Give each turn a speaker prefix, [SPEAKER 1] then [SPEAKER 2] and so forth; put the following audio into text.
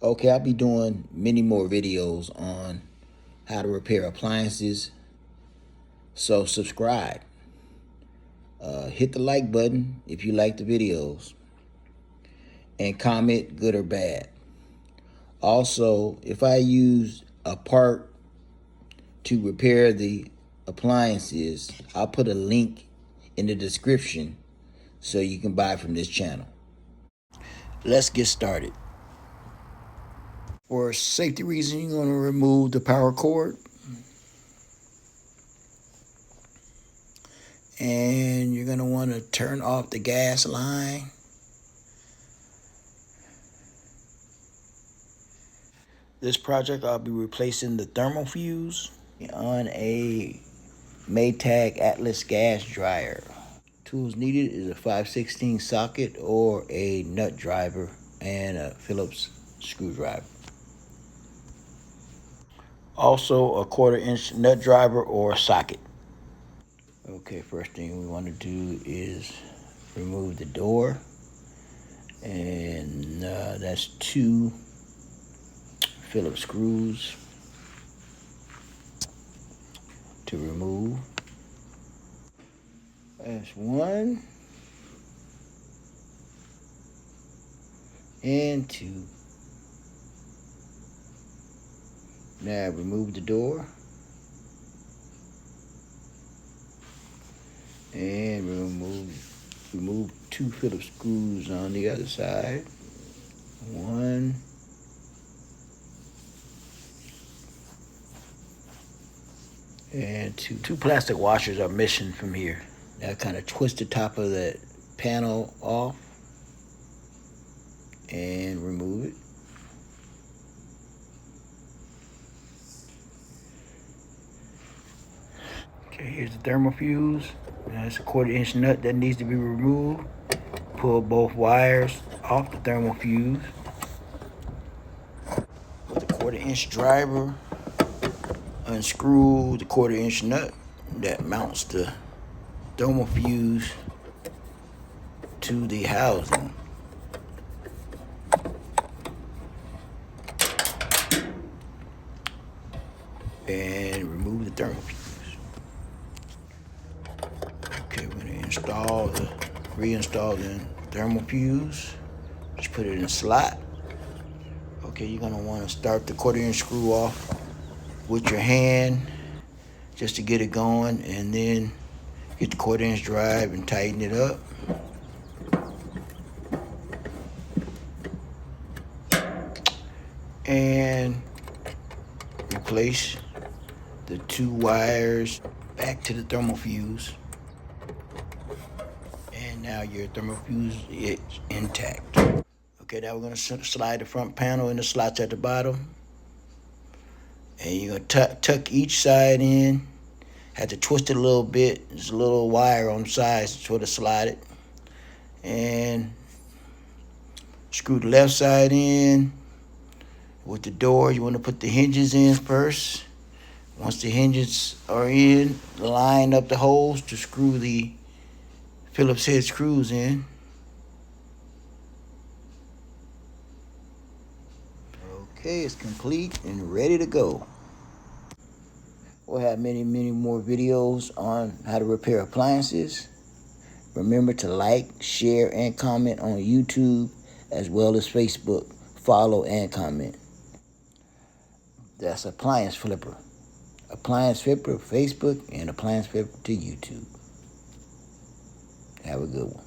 [SPEAKER 1] Okay, I'll be doing many more videos on how to repair appliances. So subscribe. Hit the like button if you like the videos. And comment good or bad. Also, if I use a part to repair the appliances, I'll put a link in the description so you can buy from this channel. Let's get started. For safety reasons, you're going to remove the power cord. And you're going to want to turn off the gas line. This project, I'll be replacing the thermal fuse on a Maytag Atlantis gas dryer. Tools needed is a 5/16 socket or a nut driver and a Phillips screwdriver. Also a 1/4-inch nut driver or socket. Okay, first thing we want to do is remove the door. And that's 2 Phillips screws to remove. That's 1 and 2. Now remove the door and remove 2 Phillips screws on the other side. 1 and 2. 2 plastic washers are missing from here. Now kind of twist the top of that panel off and remove it. Okay, here's the thermal fuse. That's a 1/4-inch nut that needs to be removed. Pull both wires off the thermal fuse. With a 1/4-inch driver, unscrew the 1/4-inch nut that mounts the thermal fuse to the housing. And remove the thermal fuse. Okay, we're gonna reinstall the thermal fuse. Just put it in a slot. Okay, you're gonna wanna start the 1/4-inch screw off with your hand just to get it going, and then get the 1/4-inch drive and tighten it up. And replace the 2 wires back to the thermal fuse. And now your thermal fuse is intact. Okay, now we're going to slide the front panel in the slots at the bottom. And you're going to tuck each side in. Have to twist it a little bit. There's a little wire on the sides to sort of slide it. And screw the left side in. With the door, you want to put the hinges in first. Once the hinges are in, line up the holes to screw the Phillips head screws in. Okay, it's complete and ready to go. We'll have many more videos on how to repair appliances. Remember to like, share, and comment on YouTube as well as Facebook. Follow and comment. That's Appliance Flipper. Appliance Flipper Facebook and Appliance Flipper to YouTube. Have a good one.